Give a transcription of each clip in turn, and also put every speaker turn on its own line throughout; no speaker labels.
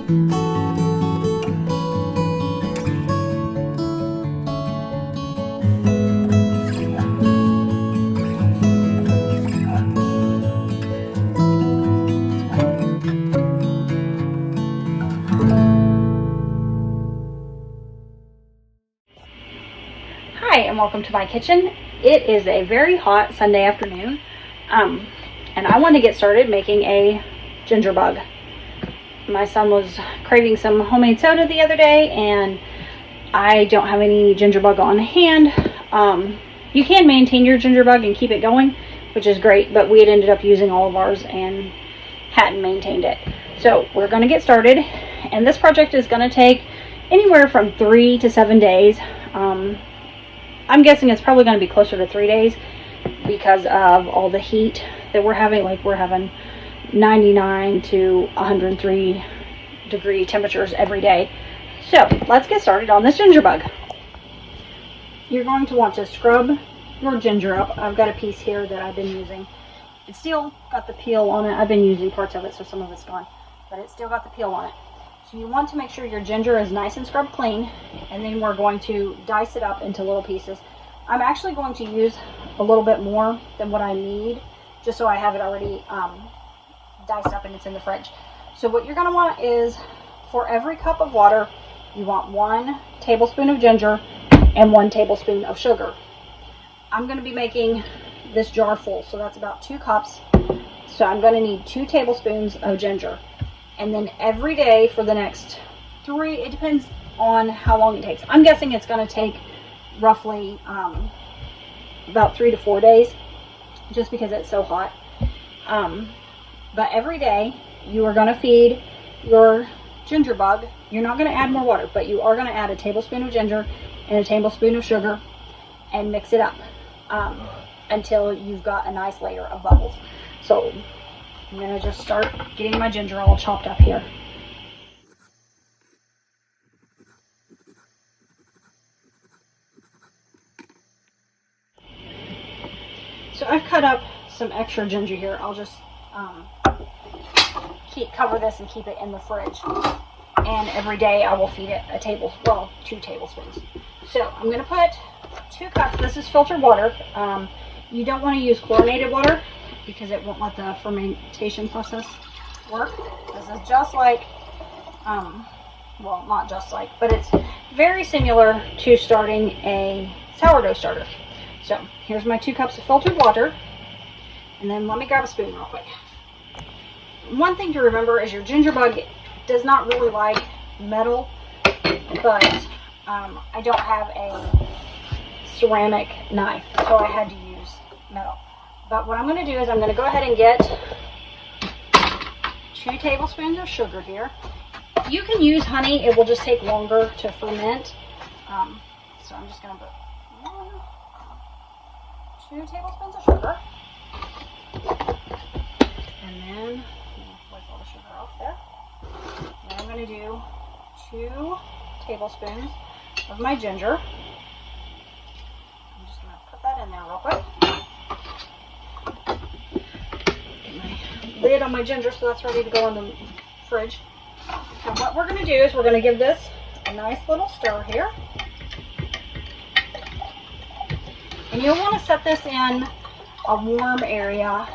Hi, and welcome to my kitchen. It is a very hot Sunday afternoon, and I want to get started making a ginger bug. My son was craving some homemade soda the other day, and I don't have any ginger bug on hand. You can maintain your ginger bug and keep it going, which is great, but we had ended up using all of ours and hadn't maintained it. So we're going to get started, and this project is going to take anywhere from 3 to 7 days. I'm guessing it's probably going to be closer to 3 days because of all the heat that we're having. Like, we're having 99 to 103 degree temperatures every day. So let's get started on this ginger bug. You're going to want to scrub your ginger up. I've got a piece here that I've been using. It's still got the peel on it. I've been using parts of it, so some of it's gone, but it's still got the peel on it. So you want to make sure your ginger is nice and scrubbed clean, and then we're going to dice it up into little pieces. I'm actually going to use a little bit more than what I need, just so I have it already diced up and it's in the fridge. So what you're going to want is, for every cup of water, you want 1 tablespoon of ginger and 1 tablespoon of sugar. I'm going to be making this jar full, so that's about 2 cups. So I'm going to need 2 tablespoons of ginger. And then every day for the next 3, it depends on how long it takes. I'm guessing it's going to take roughly about 3 to 4 days, just because it's so hot. But every day you are going to feed your ginger bug. You're not going to add more water, but you are going to add a tablespoon of ginger and a tablespoon of sugar and mix it up until you've got a nice layer of bubbles. So I'm going to just start getting my ginger all chopped up here. So I've cut up some extra ginger here. I'll just cover this and keep it in the fridge. And every day I will feed it 2 tablespoons. So I'm going to put 2 cups. This is filtered water. You don't want to use chlorinated water because it won't let the fermentation process work. This is just like, well, not just like, but it's very similar to starting a sourdough starter. So here's my 2 cups of filtered water, and then let me grab a spoon real quick. One thing to remember is your ginger bug does not really like metal, but I don't have a ceramic knife, so I had to use metal. But what I'm going to do is I'm going to go ahead and get 2 tablespoons of sugar here. You can use honey, it will just take longer to ferment. So I'm just going to put 2 tablespoons of sugar. And then, wipe all the sugar off there. Then I'm going to do 2 tablespoons of my ginger. I'm just going to put that in there real quick. Lid on my ginger, so that's ready to go in the fridge. So what we're going to do is we're going to give this a nice little stir here. And you'll want to set this in a warm area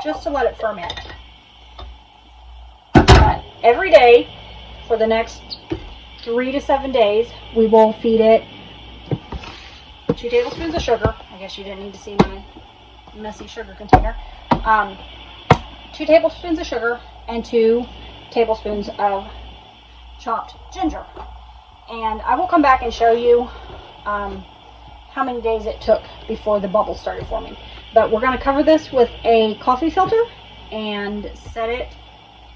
just to let it ferment. But every day for the next 3 to 7 days, we will feed it 2 tablespoons of sugar. I guess you didn't need to see my messy sugar container. 2 tablespoons of sugar and 2 tablespoons of chopped ginger. And I will come back and show you how many days it took before the bubbles started forming. But we're going to cover this with a coffee filter and set it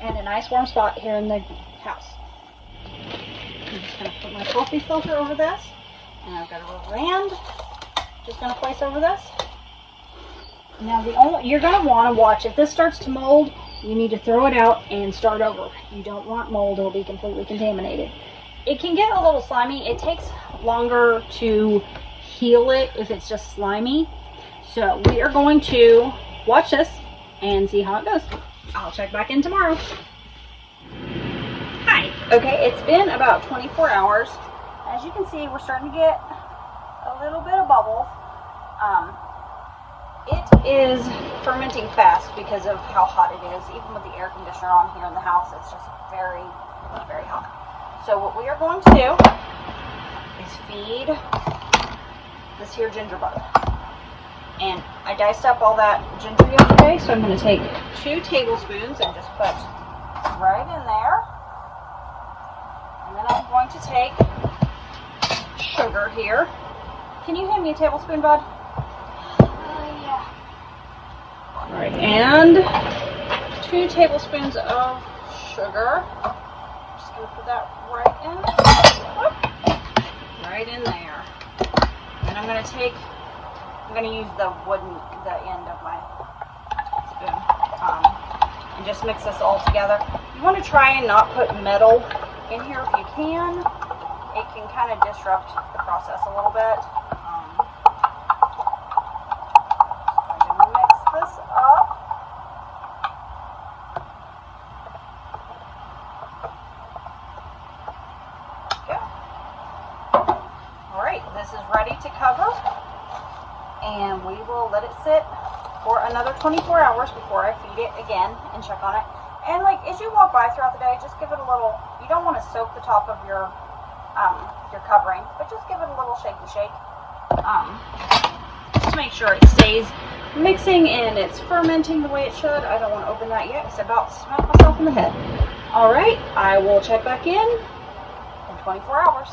in a nice warm spot here in the house. I'm just going to put my coffee filter over this, and I've got a rubber band just going to place over this. Now you're going to want to watch, if this starts to mold, you need to throw it out and start over. You don't want mold, it'll be completely contaminated. It can get a little slimy. It takes longer to heal it if it's just slimy. So we are going to watch this and see how it goes. I'll check back in tomorrow. Hi, Hi. Okay, it's been about 24 hours. As you can see, we're starting to get a little bit of bubbles. It is fermenting fast because of how hot it is. Even with the air conditioner on here in the house, it's just very, very hot. So what we are going to do is feed this here ginger bug. And I diced up all that ginger yesterday, so I'm going to take 2 tablespoons and just put right in there. And then I'm going to take sugar here. Can you hand me a tablespoon, bud? Yeah. All right, and 2 tablespoons of sugar. Just going to put that right in. Right in there. And I'm going to use the end of my spoon, and just mix this all together. You want to try and not put metal in here if you can. It can kind of disrupt the process a little bit. I'm going to mix this up. Okay. All right, this is ready to cover. And we will let it sit for another 24 hours before I feed it again and check on it. And like as you walk by throughout the day, just give it a little, you don't want to soak the top of your covering, but just give it a little shaky shake. Just make sure it stays mixing and it's fermenting the way it should. I don't want to open that yet. It's about to smack myself in the head. All right, I will check back in 24 hours.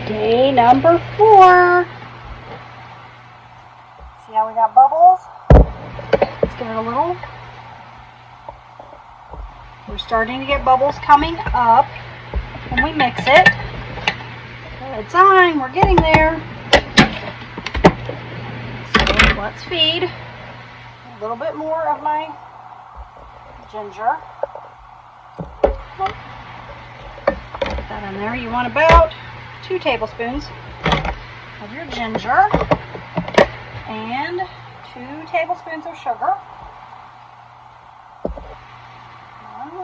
Day number 4. See how we got bubbles? Let's give it a little. We're starting to get bubbles coming up when we mix it. Good sign, we're getting there. So let's feed a little bit more of my ginger. Put that in there. You want about 2 tablespoons of your ginger. And 2 tablespoons of sugar. 1, 2.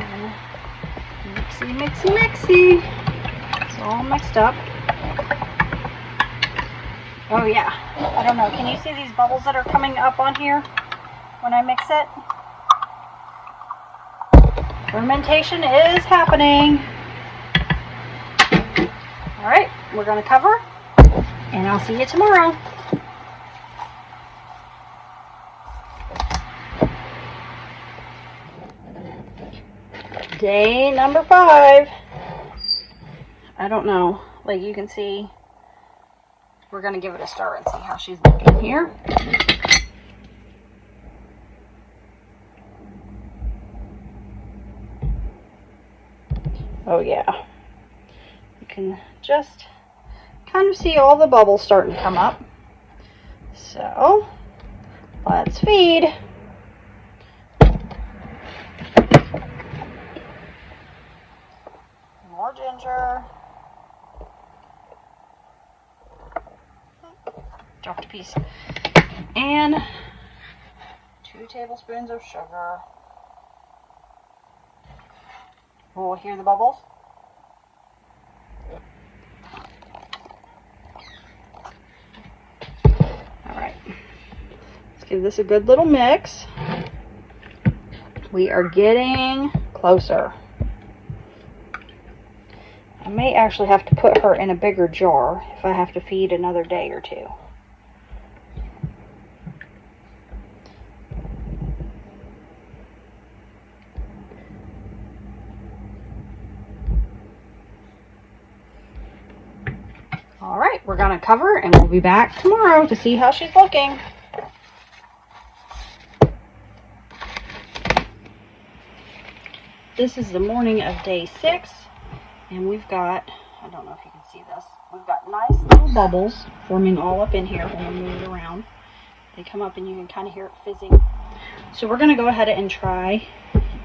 And mixy. It's all mixed up. Oh yeah. I don't know. Can you see these bubbles that are coming up on here when I mix it? Fermentation is happening. All right, we're going to cover, and I'll see you tomorrow. Day number 5. I don't know, like you can see, we're going to give it a stir and see how she's looking here. Oh yeah, you can just kind of see all the bubbles starting to come up. So let's feed. More ginger. Dropped a piece. And 2 tablespoons of sugar. We'll hear the bubbles. All right, let's give this a good little mix. We are getting closer. I may actually have to put her in a bigger jar if I have to feed another day or 2. All right, we're going to cover and we'll be back tomorrow to see how she's looking. This is the morning of day 6, and we've got, I don't know if you can see this, we've got nice little bubbles forming all up in here when we move it around. They come up and you can kind of hear it fizzing. So we're going to go ahead and try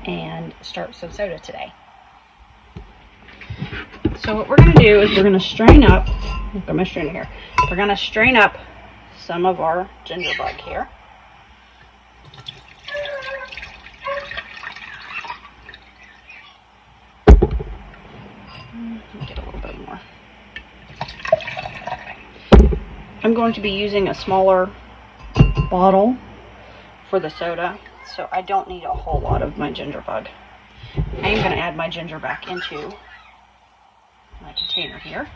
and start some soda today. So what we're going to do is we're going to strain up, look at my strainer here, we're going to strain up some of our ginger bug here. Get a little bit more. I'm going to be using a smaller bottle for the soda, so I don't need a whole lot of my ginger bug. I am going to add my ginger back into my container here.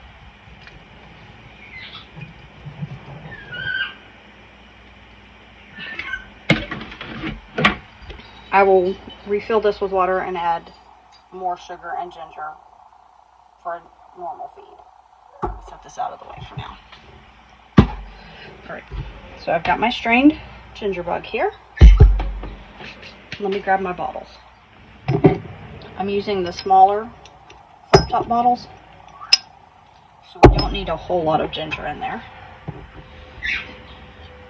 I will refill this with water and add more sugar and ginger for a normal feed. Set this out of the way for now. Alright, so I've got my strained ginger bug here. Let me grab my bottles. I'm using the smaller flip top bottles, so we don't need a whole lot of ginger in there.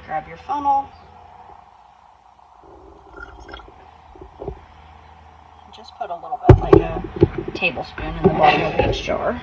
Grab your funnel. Just put a little bit, like a tablespoon, in the bottom of each jar.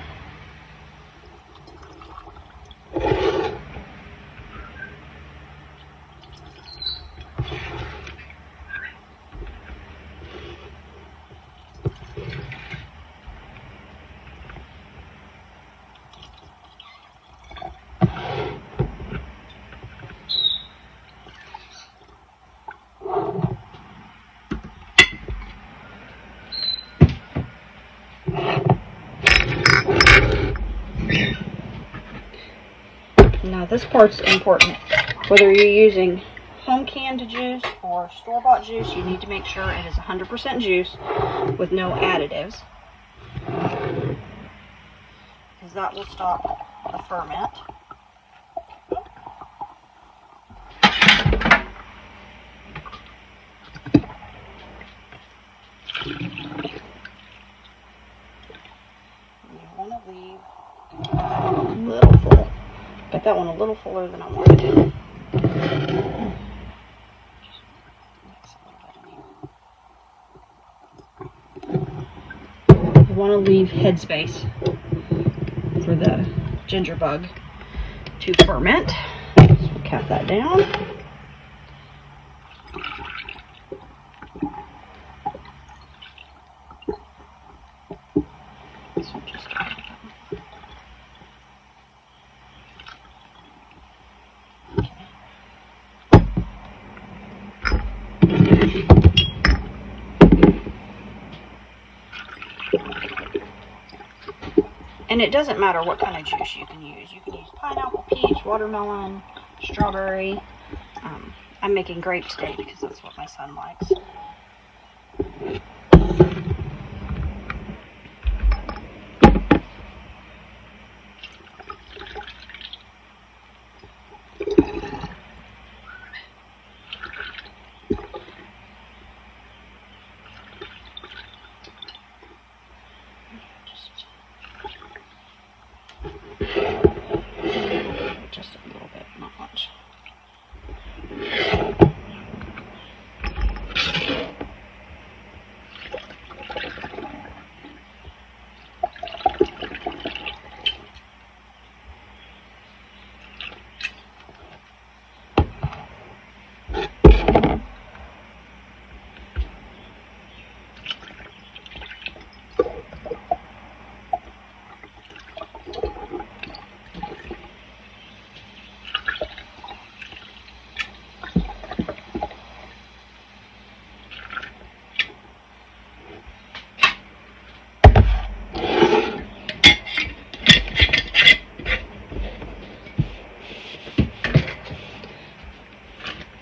Now this part's important. Whether you're using home canned juice or store-bought juice, you need to make sure it is 100% juice with no additives, because that will stop the ferment. You want to leave a little full. Got that one a little fuller than I wanted. You want to leave headspace for the ginger bug to ferment. So we'll cap that down. So just and it doesn't matter what kind of juice you can use. You can use pineapple, peach, watermelon, strawberry. I'm making grape today because that's what my son likes. Just a little bit, not much.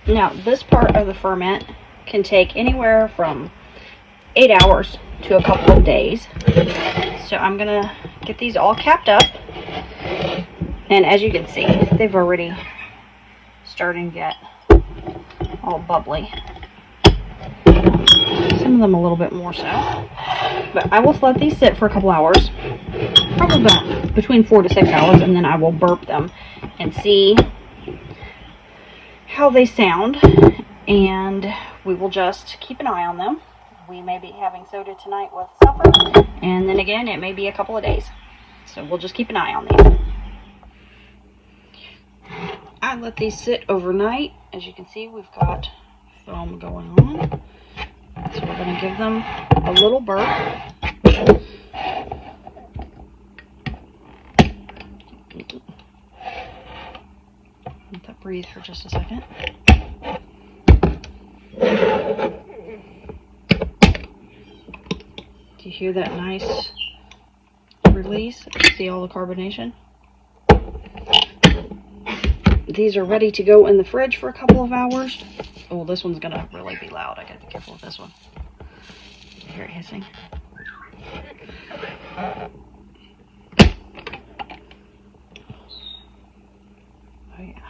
Now, this part of the ferment can take anywhere from 8 hours to a couple of days. So I'm going to get these all capped up. And as you can see, they've already starting to get all bubbly. Some of them a little bit more so. But I will let these sit for a couple hours. Probably about between 4 to 6 hours. And then I will burp them and see how they sound, and we will just keep an eye on them. We may be having soda tonight with supper, and then again it may be a couple of days, so we'll just keep an eye on these. I let these sit overnight. As you can see, we've got foam going on. So we're going to give them a little burp. Let that breathe for just a second. Do you hear that nice release? See all the carbonation? These are ready to go in the fridge for a couple of hours. Oh, this one's gonna really be loud. I gotta be careful with this one. You hear it hissing? Oh yeah.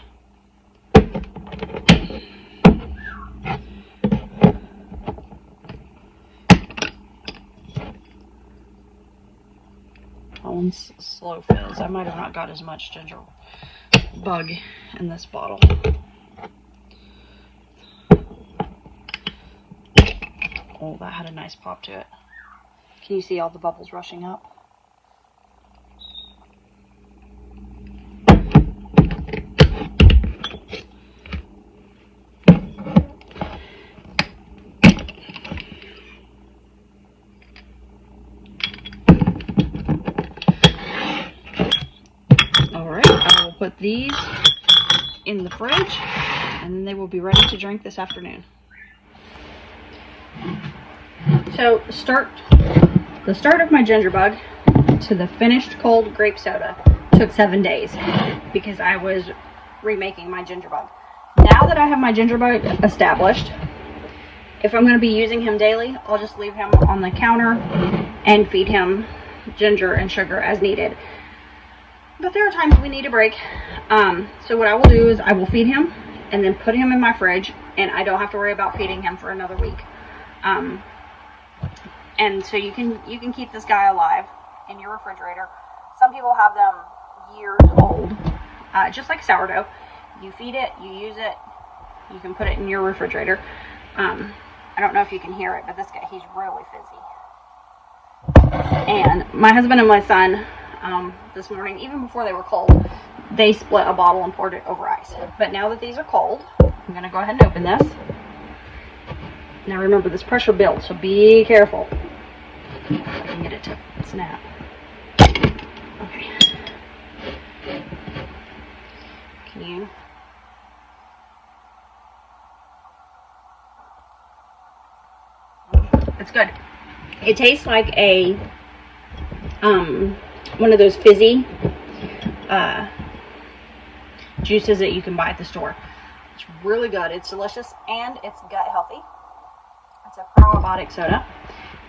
That one's slow fizz. I might have not got as much ginger bug in this bottle. Oh, that had a nice pop to it. Can you see all the bubbles rushing up? Alright, I will put these in the fridge and then they will be ready to drink this afternoon. So the start of my ginger bug to the finished cold grape soda took 7 days because I was remaking my ginger bug. Now that I have my ginger bug established, if I'm going to be using him daily, I'll just leave him on the counter and feed him ginger and sugar as needed. But there are times we need a break. So what I will do is I will feed him and then put him in my fridge, and I don't have to worry about feeding him for another week. And so you can keep this guy alive in your refrigerator. Some people have them years old, just like sourdough. You feed it, you use it, you can put it in your refrigerator. I don't know if you can hear it, but this guy, he's really fizzy. And my husband and my son, this morning, even before they were cold, they split a bottle and poured it over ice. But now that these are cold, I'm going to go ahead and open this. Now remember, this pressure builds, so be careful. If I can get it to snap. Okay. Can you? It's good. It tastes like a one of those fizzy juices that you can buy at the store. It's really good. It's delicious and it's gut healthy. It's a probiotic soda.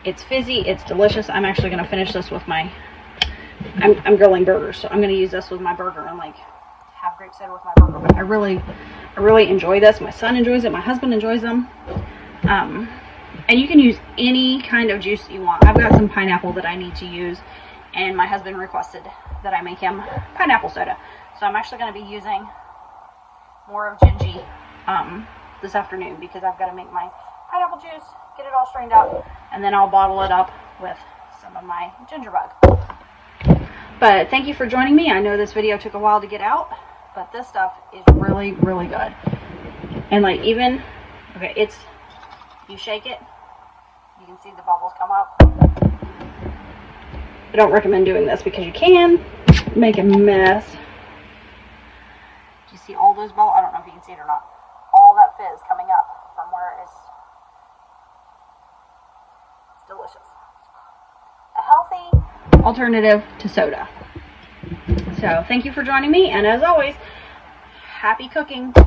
It's fizzy. It's delicious. I'm actually going to finish this with my. I'm grilling burgers, so I'm going to use this with my burger and like have grape soda with my burger. But I really enjoy this. My son enjoys it. My husband enjoys them. And you can use any kind of juice that you want. I've got some pineapple that I need to use, and my husband requested that I make him pineapple soda. So I'm actually going to be using more of Gingy this afternoon because I've got to make my pineapple juice, get it all strained up, and then I'll bottle it up with some of my ginger bug. But thank you for joining me. I know this video took a while to get out, but this stuff is really, really good. And like even, okay, it's, you shake it, you can see the bubbles come up. I don't recommend doing this because you can make a mess. Do you see all those bubbles? I don't know if you can see it or not. All that fizz coming up from where it's delicious. A healthy alternative to soda. So thank you for joining me, and as always, happy cooking.